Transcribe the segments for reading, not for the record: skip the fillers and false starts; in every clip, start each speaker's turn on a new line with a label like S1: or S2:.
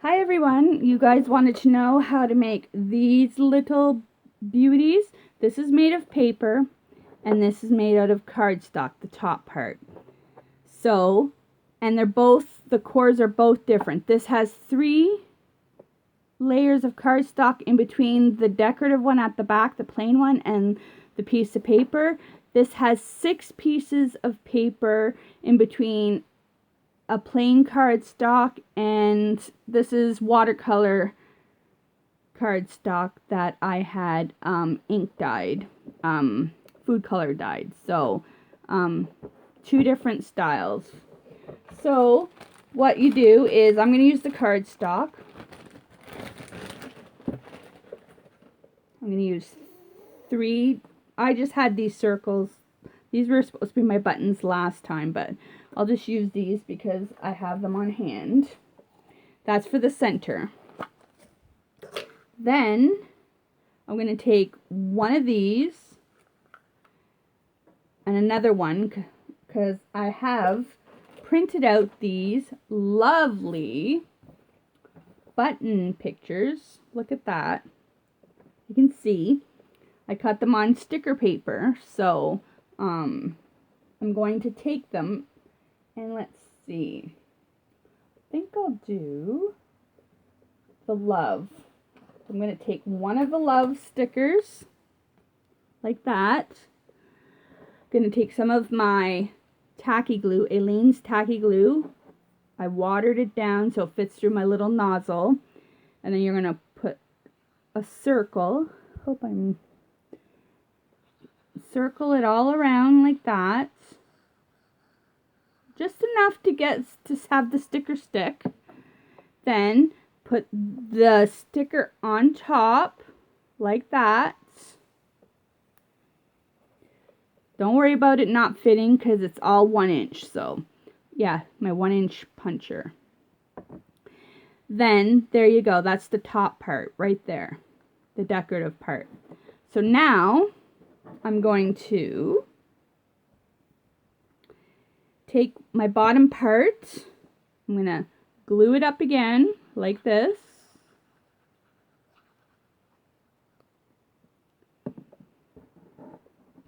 S1: Hi everyone, you guys wanted to know how to make these little beauties. This is made of paper and this is made out of cardstock, the top part. So, and the cores are both different. This has 3 layers of cardstock in between the decorative one at the back, the plain one, and the piece of paper. This has 6 pieces of paper in between a plain cardstock, and this is watercolor cardstock that I had ink dyed, food color dyed. So 2 different styles. So what you do is, I'm going to use the cardstock. I'm going to use 3. I just had these circles. These were supposed to be my buttons last time, but I'll just use these because I have them on hand. That's for the center. Then I'm going to take one of these and another one because I have printed out these lovely button pictures. Look at that. You can see I cut them on sticker paper. So I'm going to take them and let's see. I think I'll do the love. I'm going to take one of the love stickers like that. I'm going to take some of my tacky glue, Aleene's tacky glue. I watered it down so it fits through my little nozzle. And then you're going to put a circle. Hope I'm circle it all around like that. Just enough to have the sticker stick. Then put the sticker on top like that. Don't worry about it not fitting because it's all 1 inch. So yeah, my 1-inch puncher. Then there you go. That's the top part right there, the decorative part. So now I'm going to take my bottom part. I'm going to glue it up again like this.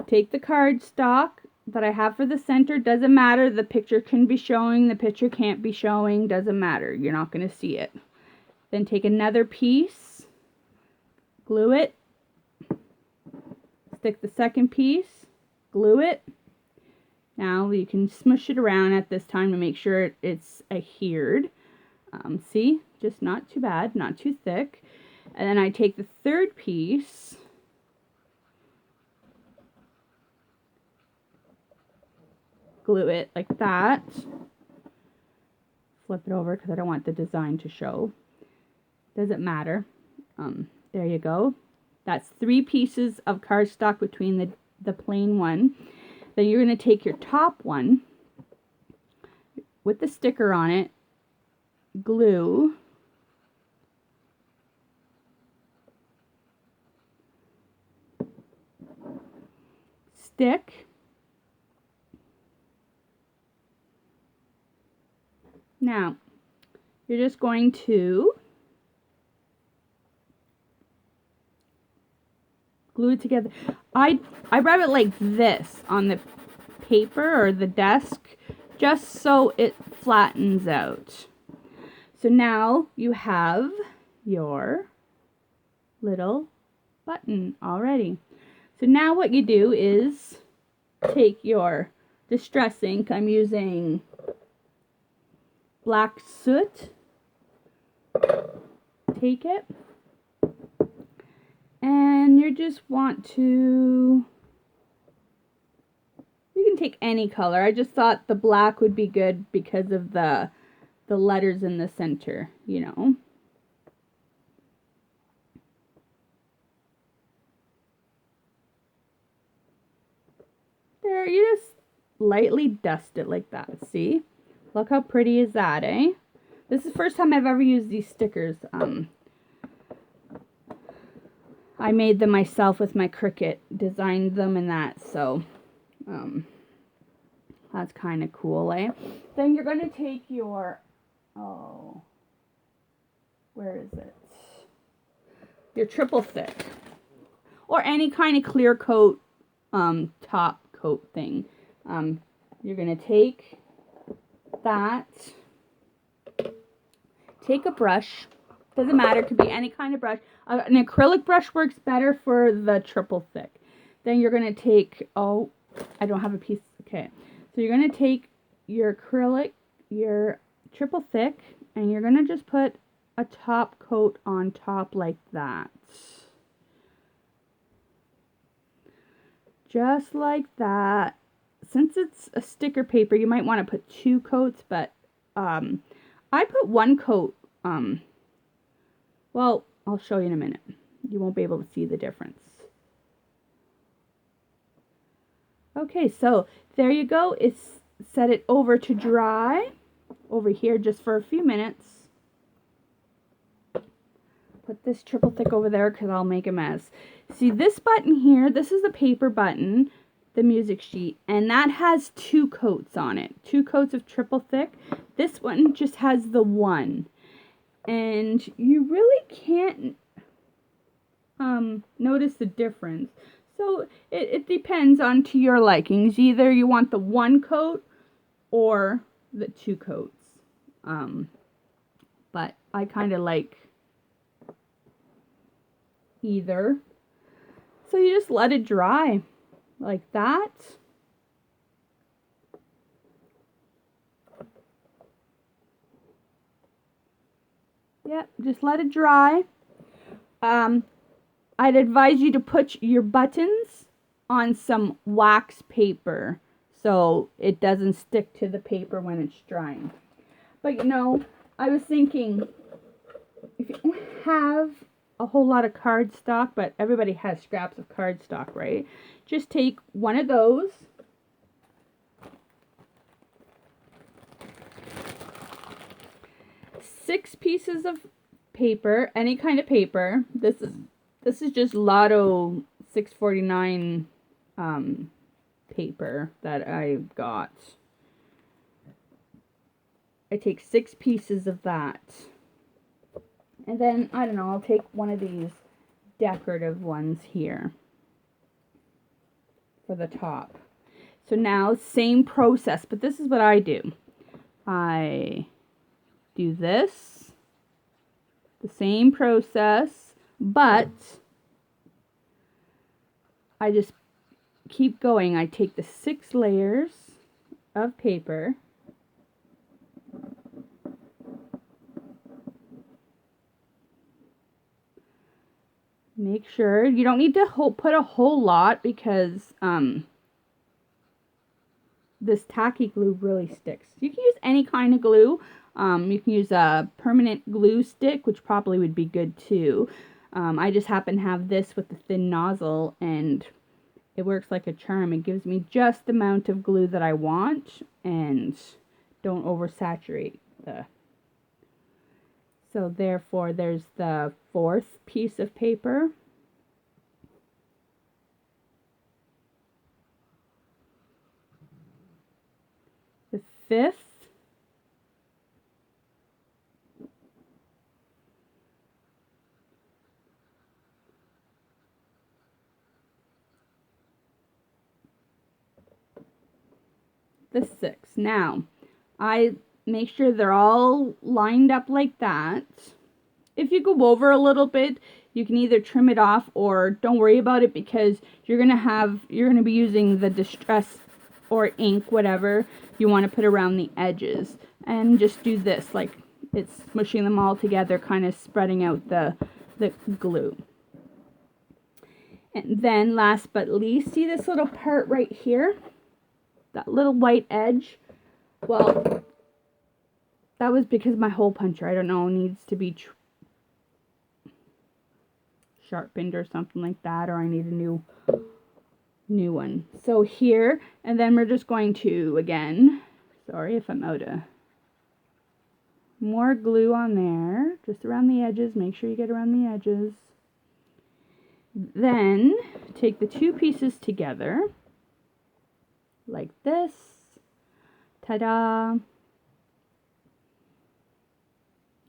S1: Take the cardstock that I have for the center. Doesn't matter. The picture can be showing. The picture can't be showing. Doesn't matter. You're not going to see it. Then take another piece. Glue it. Stick the second piece. Glue it. Now you can smush it around at this time to make sure it's adhered. See? Just not too bad. Not too thick. And then I take the third piece. Glue it like that. Flip it over because I don't want the design to show. Doesn't matter. There you go. That's 3 pieces of cardstock between the plain one. Then you're going to take your top one with the sticker on it, glue, stick. Now, you're just going to glue it together. I rub it like this on the paper or the desk just so it flattens out. So now you have your little button already. So now what you do is take your distress ink. I'm using black soot. Take it. And you just want to, you can take any color. I just thought the black would be good because of the letters in the center, you know. There, you just lightly dust it like that. See? Look how pretty is that, eh? This is the first time I've ever used these stickers. I made them myself with my Cricut, designed them and that, so that's kind of cool, eh? Then you're going to take your, where is it? Your triple thick. Or any kind of clear coat, top coat thing. You're going to take that, take a brush, doesn't matter, it could be any kind of brush. An acrylic brush works better for the triple thick. Then you're going to take, oh, I don't have a piece, okay. So you're going to take your acrylic, your triple thick, and you're going to just put a top coat on top like that. Just like that. Since it's a sticker paper, you might want to put 2 coats, but I put 1 coat. Well, I'll show you in a minute. You won't be able to see the difference. Okay, so there you go. It's set it over to dry over here just for a few minutes. Put this triple thick over there because I'll make a mess. See this button here, this is the paper button, the music sheet, and that has 2 coats on it. 2 coats of triple thick. This one just has the 1. And you really can't notice the difference. So it depends on to your likings. Either you want the 1 coat or the 2 coats. But I kind of like either. So you just let it dry like that. Yep, just let it dry. I'd advise you to put your buttons on some wax paper so it doesn't stick to the paper when it's drying. But you know, I was thinking, if you don't have a whole lot of cardstock, but everybody has scraps of cardstock, right? Just take one of those, six pieces of paper, any kind of paper. This is just Lotto 649 paper that I got. I take 6 pieces of that. And then, I don't know, I'll take one of these decorative ones here for the top. So now, same process, but this is what I do. I do this, the same process, but I just keep going. I take the 6 layers of paper, make sure you don't need to put a whole lot because this tacky glue really sticks. You can use any kind of glue. You can use a permanent glue stick, which probably would be good too. I just happen to have this with the thin nozzle, and it works like a charm. It gives me just the amount of glue that I want and don't oversaturate the. So therefore, there's the 4th piece of paper. The 5th. The 6th. Now, I make sure they're all lined up like that. If you go over a little bit, you can either trim it off or don't worry about it because you're gonna be using the distress or ink, whatever you want to put around the edges. And just do this, like it's smushing them all together, kind of spreading out the glue. And then last but least, see this little part right here? That little white edge? Well, that was because my hole puncher, I don't know, needs to be sharpened or something like that, or I need a new one. So here, and then we're just going to, again, sorry if I'm out of more glue on there, just around the edges. Make sure you get around the edges. Then take the 2 pieces together like this. Ta-da!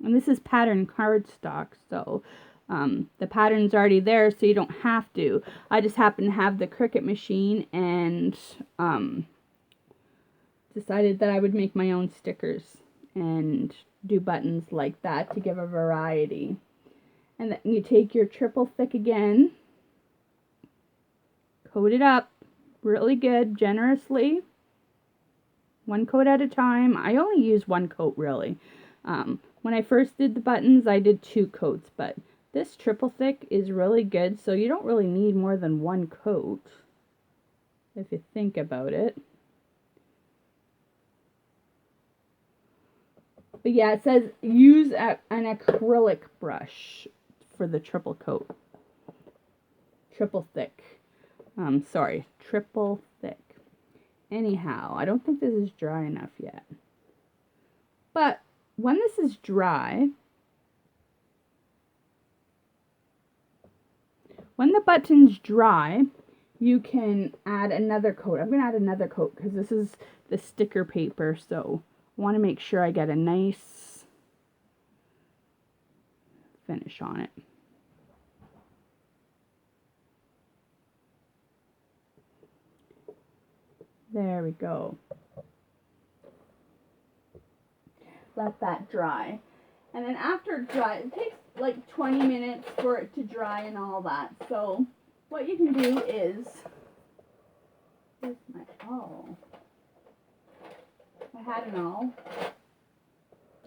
S1: And this is pattern cardstock, so the pattern's already there, so you don't have to. I just happen to have the Cricut machine and decided that I would make my own stickers and do buttons like that to give a variety. And then you take your triple thick again, coat it up really good, generously, one coat at a time. I only use one coat really. When I first did the buttons, I did 2 coats, but this triple thick is really good, so you don't really need more than 1 coat, if you think about it. But yeah, it says use an acrylic brush for the triple coat. Triple thick. Sorry, triple thick. Anyhow, I don't think this is dry enough yet. But when this is dry, when the button's dry, you can add another coat. I'm going to add another coat because this is the sticker paper, so I want to make sure I get a nice finish on it. There we go. Let that dry. And then after it dries, it takes like 20 minutes for it to dry and all that. So what you can do is, where's my awl? I had an awl.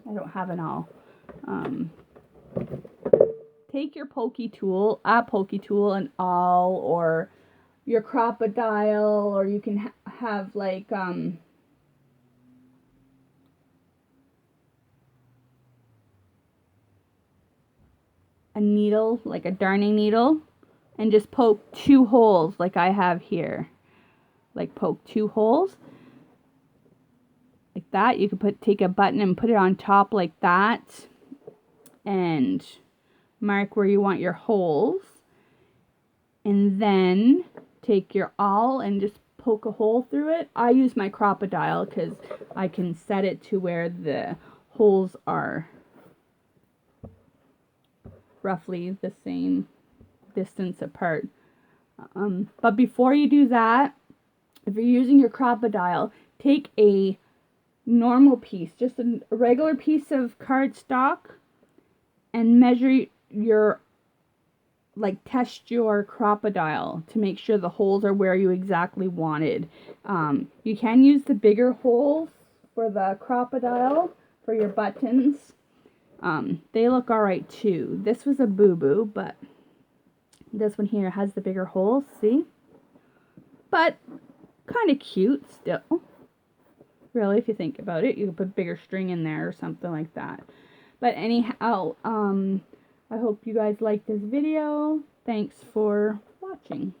S1: I don't have an awl. Take your pokey tool, an awl, or your crocodile, or you can have like a needle, like a darning needle, and just poke 2 holes like I have here. Like poke 2 holes like that. You can take a button and put it on top like that and mark where you want your holes, and then take your awl and just poke a hole through it. I use my crocodile because I can set it to where the holes are roughly the same distance apart. But before you do that, if you're using your crocodile, take a normal piece, just a regular piece of cardstock, and measure your, like, test your crocodile to make sure the holes are where you exactly wanted. You can use the bigger holes for the crocodile for your buttons. They look alright too. This was a boo-boo, but this one here has the bigger holes, see? But kind of cute still. Really, if you think about it, you could put bigger string in there or something like that. But anyhow, I hope you guys liked this video. Thanks for watching.